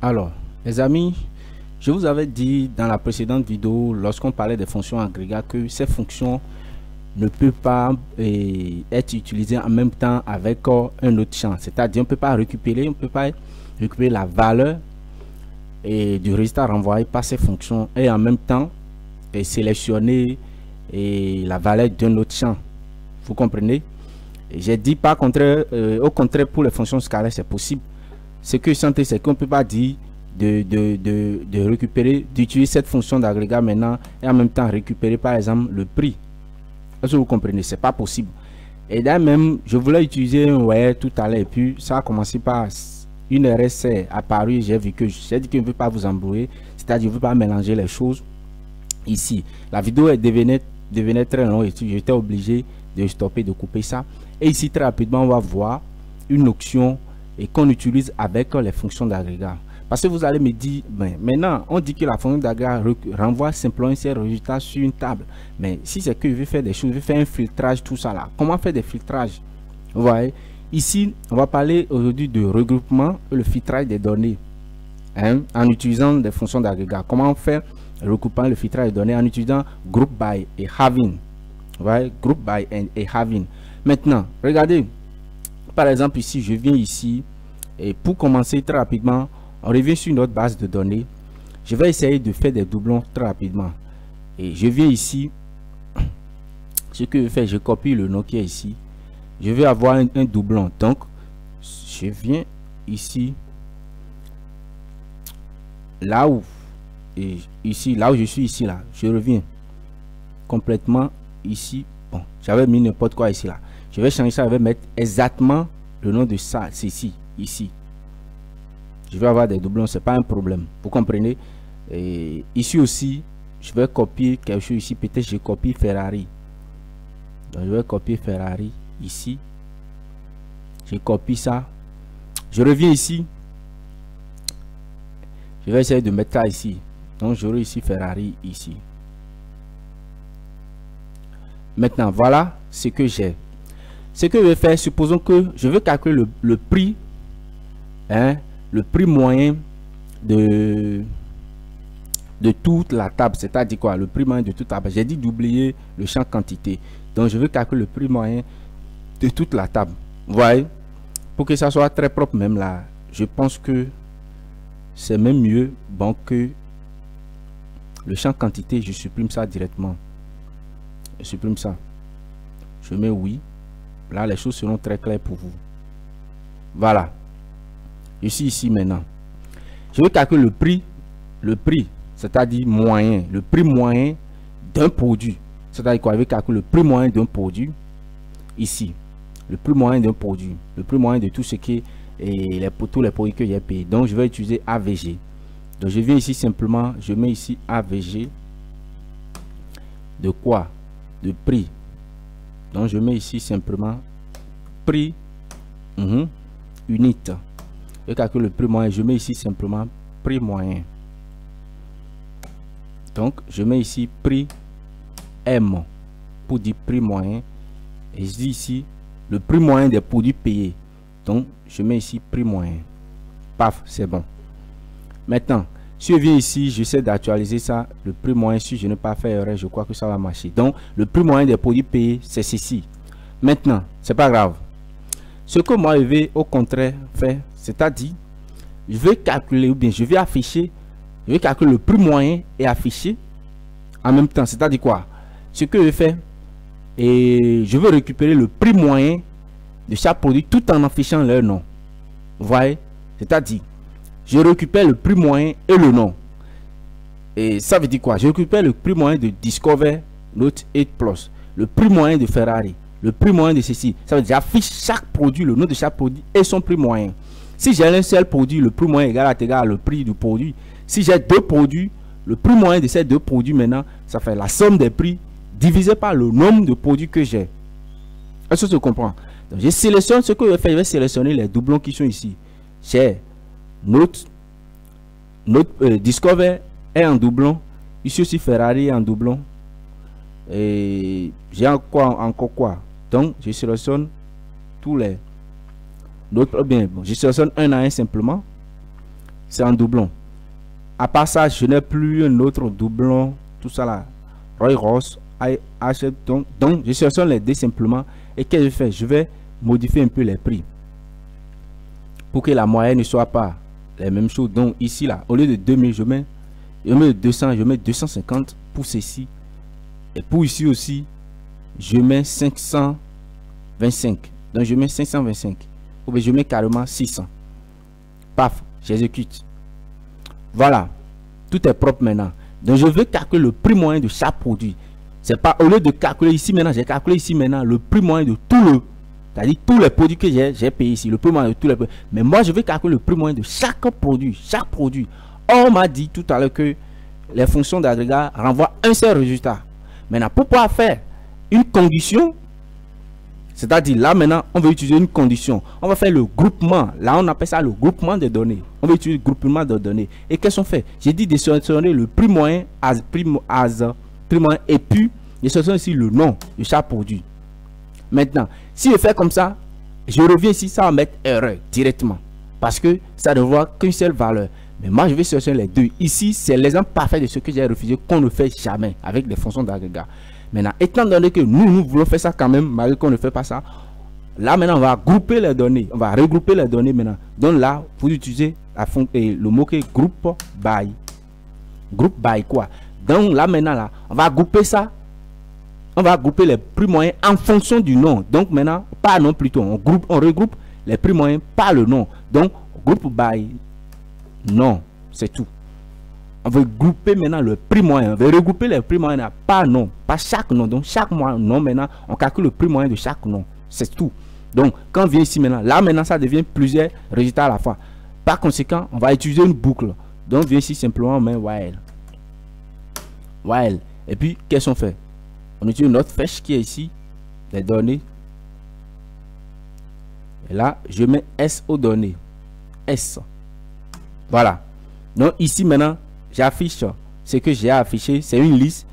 Alors, les amis, je vous avais dit dans la précédente vidéo, lorsqu'on parlait des fonctions agrégats, que ces fonctions ne peuvent pas être utilisées en même temps avec un autre champ. C'est-à-dire, on ne peut pas récupérer la valeur du résultat renvoyé par ces fonctions et en même temps sélectionner la valeur d'un autre champ. Vous comprenez? J'ai dit pas contraire, au contraire, pour les fonctions scalaires, c'est possible. Ce que je sentais, c'est qu'on ne peut pas dire de récupérer, d'utiliser cette fonction d'agrégat maintenant et en même temps récupérer par exemple le prix. Est-ce que vous comprenez? C'est pas possible. Et là même, je voulais utiliser un wire tout à l'heure et puis ça a commencé par une erreur s'est apparue. J'ai vu que j'ai dit que je ne veux pas vous embrouiller, c'est-à-dire je ne veux pas mélanger les choses ici. La vidéo devenait très longue et j'étais obligé de stopper, de couper ça. Et ici très rapidement on va voir une option et qu'on utilise avec les fonctions d'agrégat. Parce que vous allez me dire, ben, maintenant on dit que la fonction d'agrégat renvoie simplement ces résultats sur une table. Mais si c'est que je veux faire des choses, je veux faire un filtrage, tout ça là. Comment faire des filtrages? Vous voyez, ici on va parler aujourd'hui de regroupement et le filtrage des données, hein, en utilisant des fonctions d'agrégat. Comment faire le regroupement, le filtrage des données en utilisant group by et having. Vous voyez, group by et having. Maintenant, regardez, par exemple ici, je viens ici et pour commencer très rapidement, on revient sur notre base de données. Je vais essayer de faire des doublons très rapidement. Et je viens ici. Ce que je fais, je copie le nom qui est ici. Je vais avoir un doublon. Donc, je viens ici. Là où, et ici, là où je suis ici, là, je reviens complètement ici. Bon, j'avais mis n'importe quoi ici, là. Je vais changer ça, je vais mettre exactement le nom de ça, c'est ici. Je vais avoir des doublons, c'est pas un problème. Vous comprenez? Et ici aussi, je vais copier quelque chose ici. Peut-être je copie Ferrari. Donc, je vais copier Ferrari ici. Je copie ça. Je reviens ici. Je vais essayer de mettre ça ici. Donc, j'aurai ici Ferrari ici. Maintenant, voilà ce que j'ai. Ce que je vais faire, supposons que je veux calculer le prix, hein, le prix moyen de toute la table, c'est-à-dire quoi? Le prix moyen de toute la table. J'ai dit d'oublier le champ quantité. Donc, je veux calculer le prix moyen de toute la table. Vous voyez? Pour que ça soit très propre même là, je pense que c'est même mieux bon que le champ quantité, je supprime ça directement. Je supprime ça. Je mets oui. Là, les choses seront très claires pour vous. Voilà. Je suis ici maintenant. Je vais calculer le prix, c'est-à-dire moyen, le prix moyen d'un produit. C'est-à-dire quoi? Je vais calculer le prix moyen d'un produit ici. Le prix moyen d'un produit. Le prix moyen de tout ce qui est tous les produits que j'ai payés. Donc, je vais utiliser AVG. Donc, je viens ici simplement, je mets ici AVG. De quoi? De prix. Donc, je mets ici simplement prix unit. Je calcule le prix moyen. Je mets ici simplement prix moyen. Donc, je mets ici prix M pour dire prix moyen. Et je dis ici le prix moyen des produits payés. Donc, je mets ici prix moyen. Paf, c'est bon. Maintenant, si je viens ici, j'essaie d'actualiser ça. Le prix moyen, si je n'ai pas fait erreur, je crois que ça va marcher. Donc, le prix moyen des produits payés, c'est ceci. Maintenant, c'est pas grave. Ce que moi, je vais au contraire faire, c'est-à-dire, je vais calculer ou bien je vais afficher, je vais calculer le prix moyen et afficher en même temps. C'est-à-dire quoi? Ce que je fais, et je veux récupérer le prix moyen de chaque produit tout en affichant leur nom. Vous voyez? C'est-à-dire, je récupère le prix moyen et le nom. Et ça veut dire quoi? Je récupère le prix moyen de Discover Note 8 Plus, le prix moyen de Ferrari, le prix moyen de ceci. Ça veut dire j'affiche chaque produit, le nom de chaque produit et son prix moyen. Si j'ai un seul produit, le prix moyen est égal au prix du produit. Si j'ai deux produits, le prix moyen de ces deux produits maintenant, ça fait la somme des prix divisé par le nombre de produits que j'ai. Est-ce que tu comprends? Donc, je sélectionne ce que je vais faire. Je vais sélectionner les doublons qui sont ici. J'ai notre Discover est en doublon. Ici aussi Ferrari est en doublon. Et j'ai encore quoi? Donc, je sélectionne tous les d'autres bien. Bon, je sélectionne un à un simplement. c'est en doublon. À part ça, je n'ai plus un autre doublon, tout ça là. Roy Ross, HF, donc je sélectionne les deux simplement. Et qu'est-ce que je fais? Je vais modifier un peu les prix pour que la moyenne ne soit pas les mêmes choses. Donc ici là, au lieu de 2000, je mets 200, je mets 250 pour ceci. Et pour ici aussi, je mets 525. Donc je mets 525. Ou bien je mets carrément 600. Paf, j'exécute. Voilà, tout est propre maintenant. Donc je veux calculer le prix moyen de chaque produit. C'est pas au lieu de calculer ici maintenant, j'ai calculé ici maintenant le prix moyen de tout le, c'est-à-dire tous les produits que j'ai payé ici, le prix moyen de tous les produits. Mais moi je veux calculer le prix moyen de chaque produit, On m'a dit tout à l'heure que les fonctions d'agrégat renvoient un seul résultat. Maintenant, pour pouvoir faire une condition, c'est-à-dire là maintenant, on veut utiliser une condition. On va faire le groupement. Là, on appelle ça le groupement des données. On va utiliser le groupement de données. Et qu'est-ce qu'on fait? J'ai dit de sélectionner le prix moyen, prix moyen, et puis je sélectionne ici le nom de chaque produit. Maintenant, si je fais comme ça, je reviens ici, ça va mettre erreur directement. Parce que ça ne voit qu'une seule valeur. Mais moi, je vais sélectionner les deux. Ici, c'est l'exemple parfait de ce que j'ai refusé, qu'on ne fait jamais avec les fonctions d'agrégat. Maintenant, étant donné que nous voulons faire ça quand même, malgré qu'on ne fait pas ça, là maintenant, on va grouper les données. On va regrouper les données maintenant. Donc là, vous utilisez le mot-clé groupe by. Groupe by quoi? Donc là maintenant, là, on va grouper ça. On va grouper les prix moyens en fonction du nom. Donc maintenant, pas nom plutôt. On regroupe les prix moyens par le nom. Donc, groupe by nom, c'est tout. On veut grouper maintenant le prix moyen. On veut regrouper les prix moyens par nom, pas chaque nom. Donc chaque nom maintenant, on calcule le prix moyen de chaque nom. C'est tout. Donc quand on vient ici maintenant, là maintenant ça devient plusieurs résultats à la fois. Par conséquent, on va utiliser une boucle. Donc on vient ici simplement, on met while. While. Et puis qu'est-ce qu'on fait? On utilise notre flèche qui est ici, les données. Et là, je mets S aux données. S. Voilà. Donc ici maintenant, j'affiche ce que j'ai affiché, c'est une liste.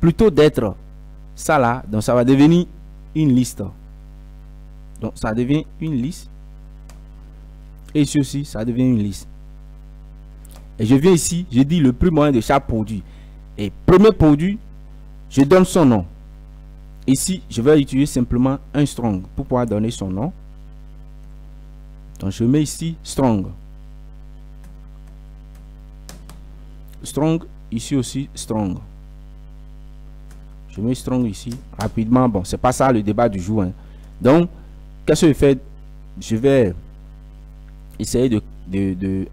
Plutôt d'être ça là, donc ça va devenir une liste. Donc ça devient une liste. Et ici aussi, ça devient une liste. Et je viens ici, je dis le prix moyen de chaque produit. Et premier produit, je donne son nom. Ici, je vais utiliser simplement un strong pour pouvoir donner son nom. Donc je mets ici strong. Strong, ici aussi strong. Je mets strong ici rapidement. Bon, c'est pas ça le débat du jour, hein. Donc qu'est-ce que je fais? Je vais essayer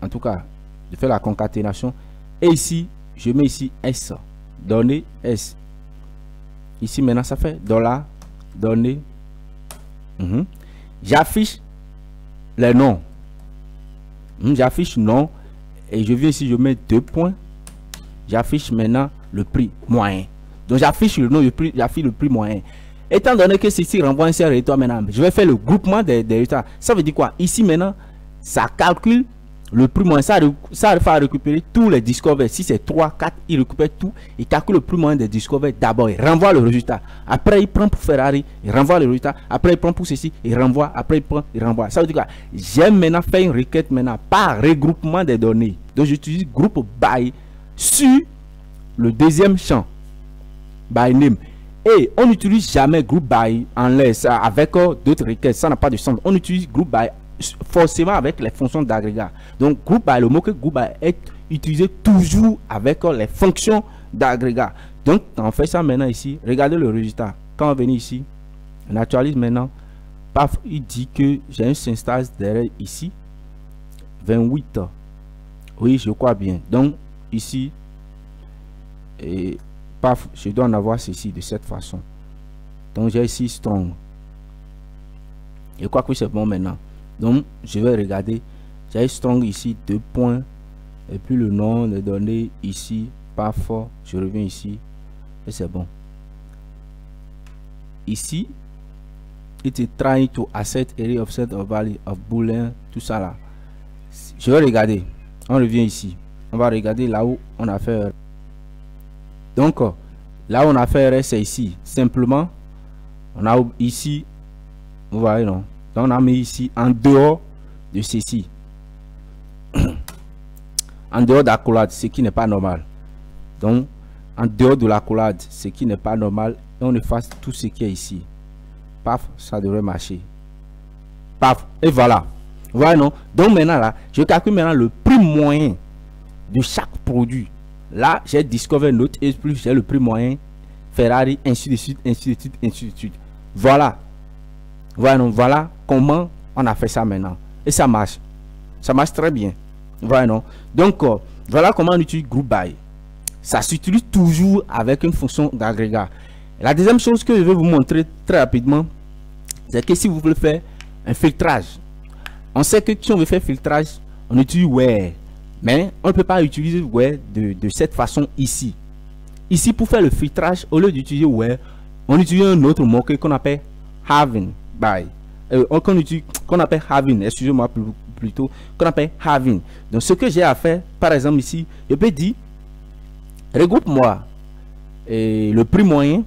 en tout cas de faire la concaténation. Et ici, je mets ici S. Donner S. Ici maintenant ça fait dollar donner. J'affiche les noms. J'affiche nom. Et je viens ici, je mets 2 points. J'affiche maintenant le prix moyen. Donc j'affiche le nom du prix, j'affiche le prix moyen. Étant donné que ceci renvoie un seul résultat maintenant, je vais faire le groupement des résultats. Ça veut dire quoi? Ici maintenant, ça calcule le prix moyen. Ça va récupérer tous les discoveries. Si c'est 3, 4, il récupère tout. Il calcule le prix moyen des discoveries. D'abord, il renvoie le résultat. Après, il prend pour Ferrari, il renvoie le résultat. Après, il prend pour ceci, il renvoie. Après, il prend, il renvoie. Ça veut dire quoi? J'ai maintenant fait une requête maintenant par regroupement des données. Donc, j'utilise groupe by sur le deuxième champ. By name. Et on n'utilise jamais group by en laisse avec d'autres requêtes. Ça n'a pas de sens. On utilise group by forcément avec les fonctions d'agrégat. Donc group by, le mot que group by est utilisé toujours avec les fonctions d'agrégat. Donc on fait ça maintenant ici. Regardez le résultat. Quand on vient ici, on actualise maintenant. Paf, il dit que j'ai un syntaxe derrière ici. 28. Oui, je crois bien. Donc ici, et paf, je dois en avoir ceci de cette façon. Donc j'ai ici strong. Je crois que c'est bon maintenant. Donc je vais regarder. J'ai strong ici 2 points. Et puis le nom de données ici. Paf, je reviens ici. Et c'est bon. Ici, it is trying to assert array offset of value of boolean. Tout ça là. Je vais regarder. On revient ici. On va regarder là où on a fait. Donc là où on a fait c'est ici. Simplement, on a ici, vous voyez non. Donc on a mis ici en dehors de ceci. en dehors de l'accolade, ce qui n'est pas normal. Donc, en dehors de l'accolade, ce qui n'est pas normal, et on efface tout ce qui est ici. Paf, ça devrait marcher. Paf, et voilà. Voilà, non? Donc maintenant là, je calcule maintenant le prix moyen de chaque produit. Là, j'ai Discover Note et plus j'ai le prix moyen Ferrari, ainsi de suite, ainsi de suite, ainsi de suite. Voilà. Voilà, non? Voilà comment on a fait ça maintenant. Et ça marche. Ça marche très bien. Voilà, non? Donc, voilà comment on utilise Group By. Ça s'utilise toujours avec une fonction d'agrégat. La deuxième chose que je vais vous montrer très rapidement, c'est que si vous voulez faire un filtrage, on sait que si on veut faire filtrage, on utilise Where. Mais on ne peut pas utiliser Where de cette façon ici. Ici, pour faire le filtrage, au lieu d'utiliser Where, on utilise un autre mot-clé qu'on appelle Having By. Qu'on appelle Having, excusez-moi plutôt, qu'on appelle Having. Donc, ce que j'ai à faire, par exemple ici, je peux dire, regroupe-moi le prix moyen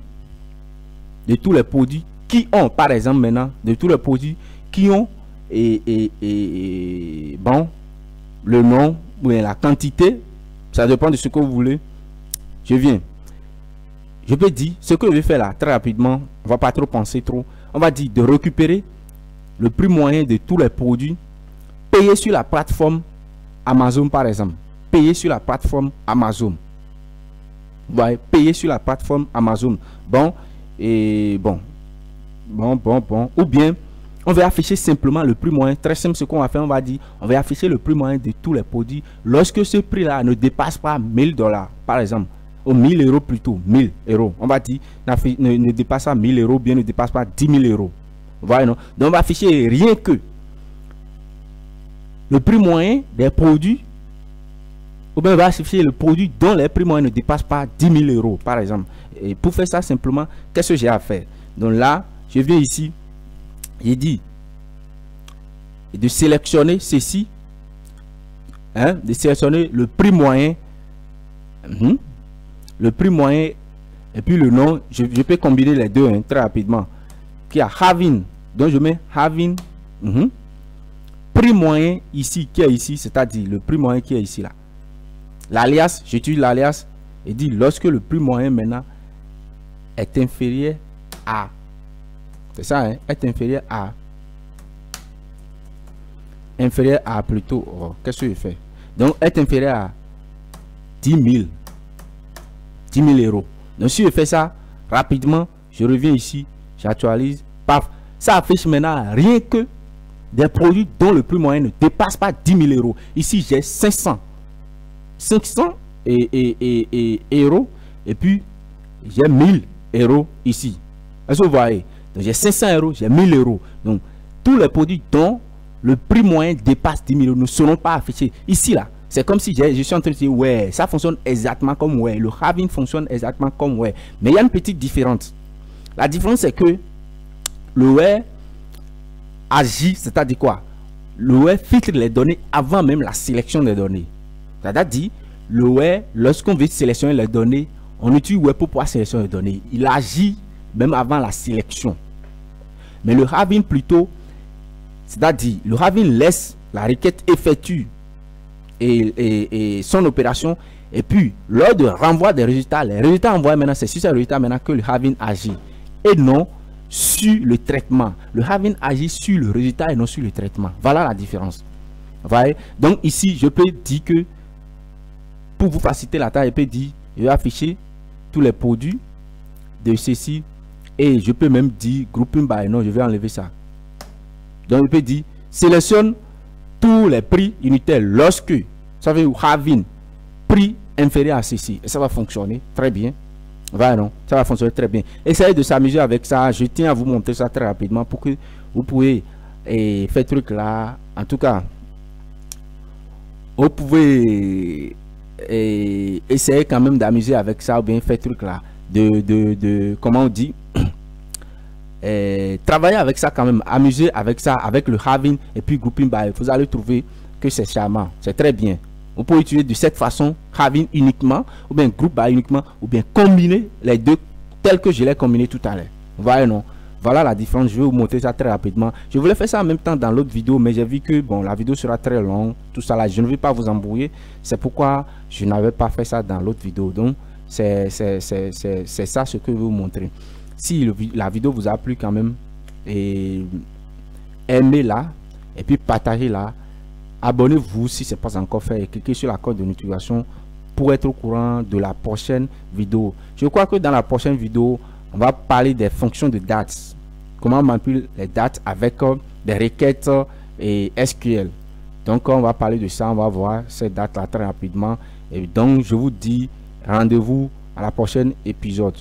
de tous les produits qui ont, par exemple maintenant, de tous les produits qui ont bon, le nom ou la quantité, ça dépend de ce que vous voulez. Je viens. Je peux dire, ce que je vais faire là, très rapidement, on va pas trop penser trop. On va dire de récupérer le prix moyen de tous les produits payés sur la plateforme Amazon, par exemple. Payés sur la plateforme Amazon. Vous voyez, payé sur la plateforme Amazon. Bon, et bon. Ou bien, on va afficher simplement le prix moyen. Très simple, ce qu'on va faire, on va dire, on va afficher le prix moyen de tous les produits lorsque ce prix-là ne dépasse pas 1000 $, par exemple. Ou 1000 € plutôt, 1000 €. On va dire, ne dépasse pas 1000 €, bien ne dépasse pas 10 000 €. Vous voyez, non? Donc, on va afficher rien que le prix moyen des produits, ou bien on va afficher le produit dont les prix moyens ne dépassent pas 10 000 €, par exemple. Et pour faire ça simplement, qu'est-ce que j'ai à faire? Donc là, je viens ici, j'ai dit de sélectionner ceci, hein, de sélectionner le prix moyen, le prix moyen et puis le nom. Je peux combiner les deux, hein, très rapidement. Qui a Having, donc je mets Having, prix moyen ici, qui est ici, c'est-à-dire le prix moyen qui est ici là. L'alias, j'utilise l'alias et dit lorsque le prix moyen maintenant est inférieur à, c'est ça, hein, est inférieur à plutôt, oh, qu'est-ce que je fais? Donc est inférieur à 10 000 €. Donc si je fais ça rapidement, je reviens ici, j'actualise, paf, ça affiche maintenant rien que des produits dont le prix moyen ne dépasse pas 10 000 €. Ici j'ai 500 € et puis j'ai 1000 € ici. Est-ce que vous voyez? Donc j'ai 500 €, j'ai 1000 €. Donc tous les produits dont le prix moyen dépasse 10 000 € ne seront pas affichés ici là. C'est comme si je suis en train de dire ouais, ça fonctionne exactement comme ouais, le Having fonctionne exactement comme ouais, mais il y a une petite différence. La différence c'est que le where agit, c'est-à-dire quoi? Le where filtre les données avant même la sélection des données. C'est-à-dire le where, lorsqu'on veut sélectionner les données, on utilise where pour pouvoir sélectionner les données. Il agit même avant la sélection. Mais le Having plutôt, c'est-à-dire le Having laisse la requête effectue et son opération, et puis lors de renvoi des résultats, les résultats envoyés maintenant, c'est sur ces résultats maintenant que le Having agit et non sur le traitement. Le Having agit sur le résultat et non sur le traitement. Voilà la différence. Vous voyez? Donc ici je peux dire que pour vous faciliter la tâche, je peux dire, je vais afficher tous les produits de ceci et je peux même dire grouping by, non, je vais enlever ça. Donc je peux dire sélectionne tous les prix unitaires lorsque ça veut Having prix inférieur à ceci, et ça va fonctionner très bien. Voilà, non, ça va fonctionner très bien. Essayez de s'amuser avec ça. Je tiens à vous montrer ça très rapidement pour que vous pouvez faire truc là. En tout cas, vous pouvez essayer quand même d'amuser avec ça ou bien faire truc là comment on dit, travailler avec ça quand même, amuser avec ça, avec le Having et puis grouping by. Vous allez trouver que c'est charmant, c'est très bien. Vous pouvez utiliser de cette façon Having uniquement ou bien group by uniquement ou bien combiner les deux tels que je l'ai combiné tout à l'heure. Vous voyez, non? Voilà la différence. Je vais vous montrer ça très rapidement. Je voulais faire ça en même temps dans l'autre vidéo, mais j'ai vu que bon, la vidéo sera très longue, tout ça là, je ne vais pas vous embrouiller. C'est pourquoi je n'avais pas fait ça dans l'autre vidéo. Donc c'est ça ce que je vais vous montrer. Si la vidéo vous a plu quand même, et aimez-la et puis partagez-la. Abonnez-vous si ce n'est pas encore fait et cliquez sur la cloche de notification pour être au courant de la prochaine vidéo. Je crois que dans la prochaine vidéo, on va parler des fonctions de dates. Comment manipuler les dates avec des requêtes et SQL. Donc on va parler de ça, on va voir ces dates là très rapidement. Et donc je vous dis rendez-vous à la prochaine épisode.